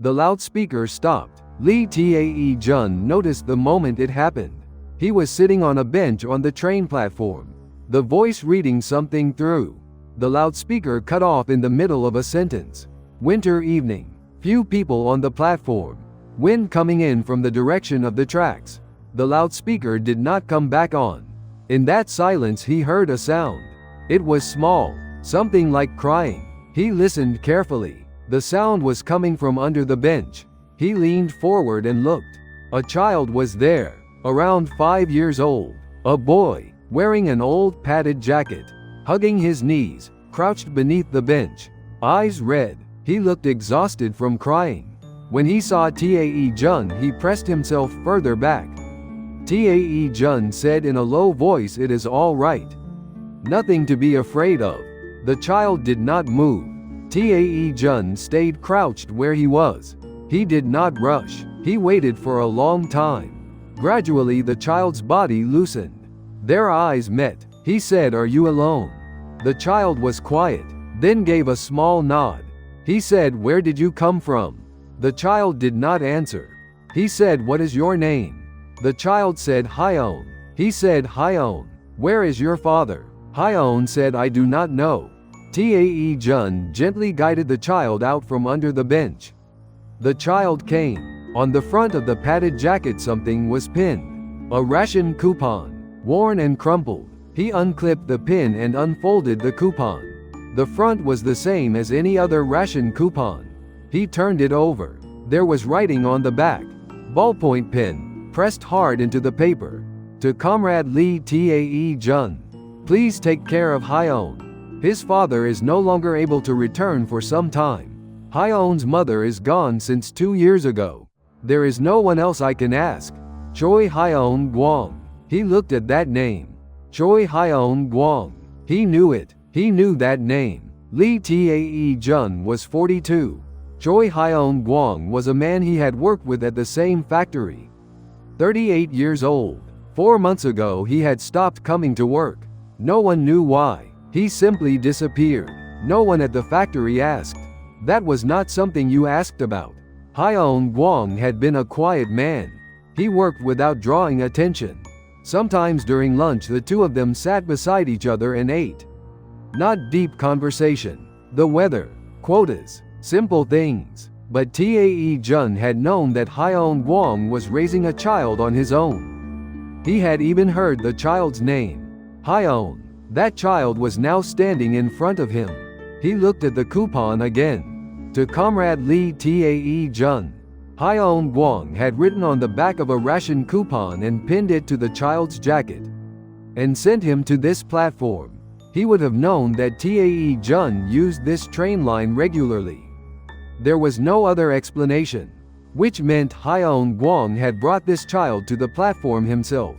The loudspeaker stopped. Lee Tae-jun noticed the moment it happened. He was sitting on a bench on the train platform, the voice reading something through. The loudspeaker cut off in the middle of a sentence. Winter evening. Few people on the platform. Wind coming in from the direction of the tracks. The loudspeaker did not come back on. In that silence he heard a sound. It was small, something like crying. He listened carefully. The sound was coming from under the bench. He leaned forward and looked. A child was there, around 5 years old. A boy, wearing an old padded jacket, hugging his knees, crouched beneath the bench. Eyes red, he looked exhausted from crying. When he saw Tae-jun, he pressed himself further back. Tae-jun said in a low voice, "It is all right. Nothing to be afraid of." The child did not move. Tae-jun stayed crouched where he was. He did not rush. He waited for a long time. Gradually the child's body loosened. Their eyes met. He said, "Are you alone?" The child was quiet, then gave a small nod. He said, "Where did you come from?" The child did not answer. He said, "What is your name?" The child said, "Hyeon." He said, "Hyeon, where is your father?" Hyeon said, "I do not know." Tae-jun gently guided the child out from under the bench. The child came. On the front of the padded jacket something was pinned. A ration coupon, worn and crumpled. He unclipped the pin and unfolded the coupon. The front was the same as any other ration coupon. He turned it over. There was writing on the back. Ballpoint pen, pressed hard into the paper. To Comrade Lee Tae-jun. Please take care of Hyeon. His father is no longer able to return for some time. Hyeon's mother is gone since 2 years ago. There is no one else I can ask. Choi Hyeon Gwang. He looked at that name. Choi Hyeon Gwang. He knew it. He knew that name. Lee Tae-jun was 42. Choi Hyeon Gwang was a man he had worked with at the same factory. 38 years old. 4 months ago he had stopped coming to work. No one knew why. He simply disappeared. No one at the factory asked. That was not something you asked about. Hyeon Gwang had been a quiet man. He worked without drawing attention. Sometimes during lunch the two of them sat beside each other and ate. Not deep conversation. The weather, quotas, simple things. But Tae-jun had known that Hyeon Gwang was raising a child on his own. He had even heard the child's name. Hyeon. That child was now standing in front of him. He looked at the coupon again. To Comrade Lee Tae-jun. Hyeon Gwang had written on the back of a ration coupon and pinned it to the child's jacket. And sent him to this platform. He would have known that Tae-jun used this train line regularly. There was no other explanation. Which meant Hyeon Gwang had brought this child to the platform himself.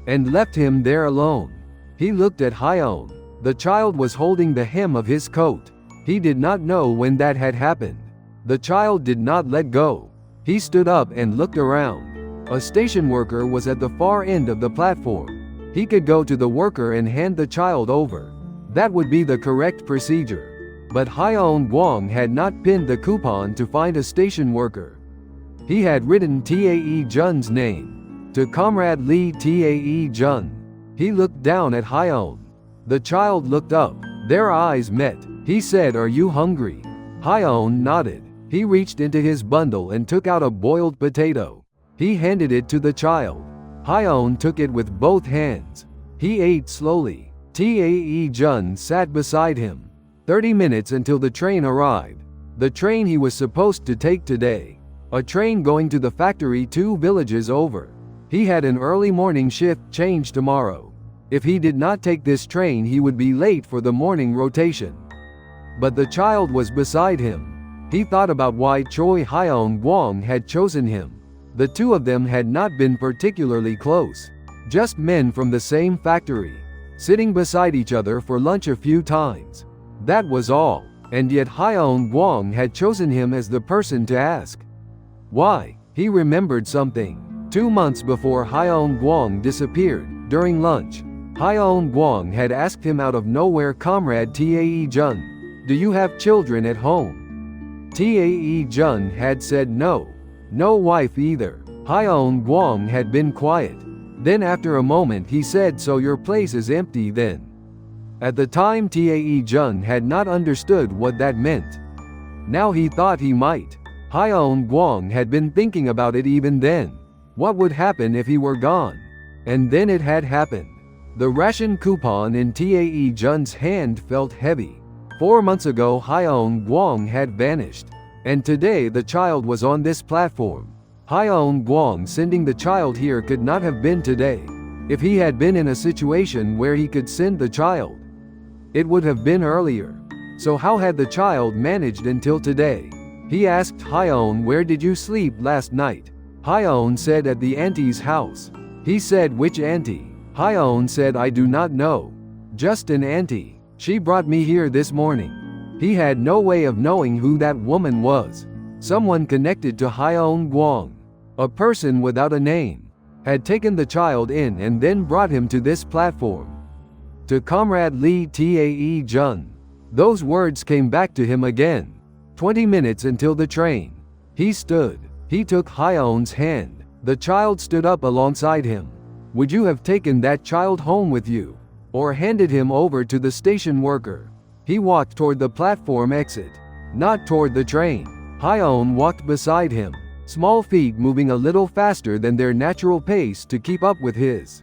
And left him there alone. He looked at Hyeon. The child was holding the hem of his coat. He did not know when that had happened. The child did not let go. He stood up and looked around. A station worker was at the far end of the platform. He could go to the worker and hand the child over. That would be the correct procedure. But Hyeon Gwang had not pinned the coupon to find a station worker. He had written Tae-jun's name. To Comrade Lee Tae-jun. He looked down at Hyeon. The child looked up. Their eyes met. He said, "Are you hungry?" Hyeon nodded. He reached into his bundle and took out a boiled potato. He handed it to the child. Hyeon took it with both hands. He ate slowly. Tae-jun sat beside him. 30 minutes until the train arrived. The train he was supposed to take today. A train going to the factory 2 villages over. He had an early morning shift change tomorrow. If he did not take this train he would be late for the morning rotation. But the child was beside him. He thought about why Choi Hyeon Gwang had chosen him. The two of them had not been particularly close. Just men from the same factory. Sitting beside each other for lunch a few times. That was all. And yet Hyeon Gwang had chosen him as the person to ask. Why? He remembered something. 2 months before Hyeon Gwang disappeared, during lunch, Hyeon Gwang had asked him out of nowhere, "Comrade Tae-jun, do you have children at home?" Tae-jun had said no. No wife either. Hyeon Gwang had been quiet. Then after a moment he said, "So your place is empty then?" At the time Tae-jun had not understood what that meant. Now he thought he might. Hyeon Gwang had been thinking about it even then. What would happen if he were gone? And then it had happened. The ration coupon in Tae-jun's hand felt heavy. 4 months ago Hyeon Gwang had vanished. And today the child was on this platform. Hyeon Gwang sending the child here could not have been today. If he had been in a situation where he could send the child, it would have been earlier. So how had the child managed until today? He asked Hyeon, "Where did you sleep last night?" Hyeon said, "At the auntie's house." He said, "Which auntie?" Hyeon said, "I do not know. Just an auntie. She brought me here this morning." He had no way of knowing who that woman was. Someone connected to Hyeon Gwang, a person without a name, had taken the child in and then brought him to this platform. To Comrade Lee Tae-jun. Those words came back to him again. 20 minutes until the train. He stood. He took Hyeon's hand. The child stood up alongside him. Would you have taken that child home with you? Or handed him over to the station worker? He walked toward the platform exit, not toward the train. Hyeon walked beside him, small feet moving a little faster than their natural pace to keep up with his.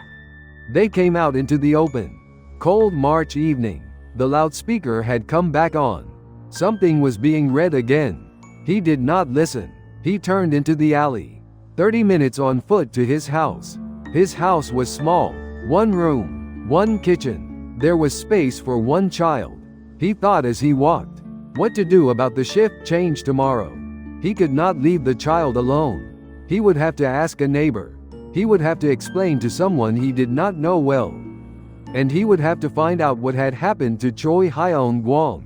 They came out into the open. Cold March evening. The loudspeaker had come back on. Something was being read again. He did not listen. He turned into the alley. 30 minutes on foot to his house. His house was small. 1 room, 1 kitchen. There was space for 1 child. He thought as he walked. What to do about the shift change tomorrow? He could not leave the child alone. He would have to ask a neighbor. He would have to explain to someone he did not know well. And he would have to find out what had happened to Choi Hyeon Gwang.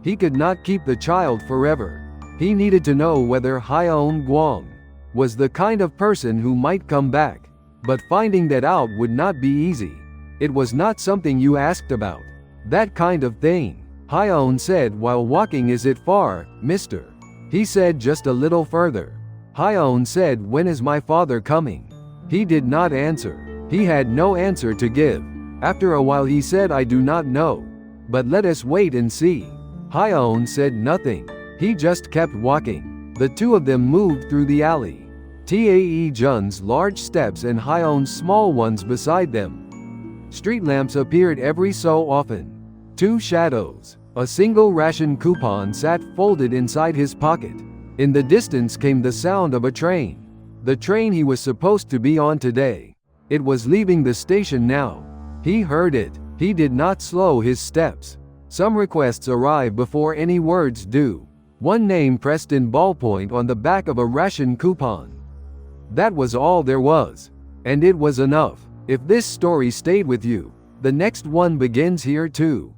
He could not keep the child forever. He needed to know whether Hyeon Gwang was the kind of person who might come back. But finding that out would not be easy. It was not something you asked about. That kind of thing. Hyeon said while walking, "Is it far, mister?" He said, "Just a little further." Hyeon said, "When is my father coming?" He did not answer. He had no answer to give. After a while he said, "I do not know. But let us wait and see." Hyeon said nothing. He just kept walking. The two of them moved through the alley. Tae-jun's large steps and Hyeon's small ones beside them. Street lamps appeared every so often. 2 shadows. A single ration coupon sat folded inside his pocket. In the distance came the sound of a train. The train he was supposed to be on today. It was leaving the station now. He heard it. He did not slow his steps. Some requests arrive before any words do. 1 name pressed in ballpoint on the back of a ration coupon. That was all there was. And it was enough. If this story stayed with you, the next one begins here too.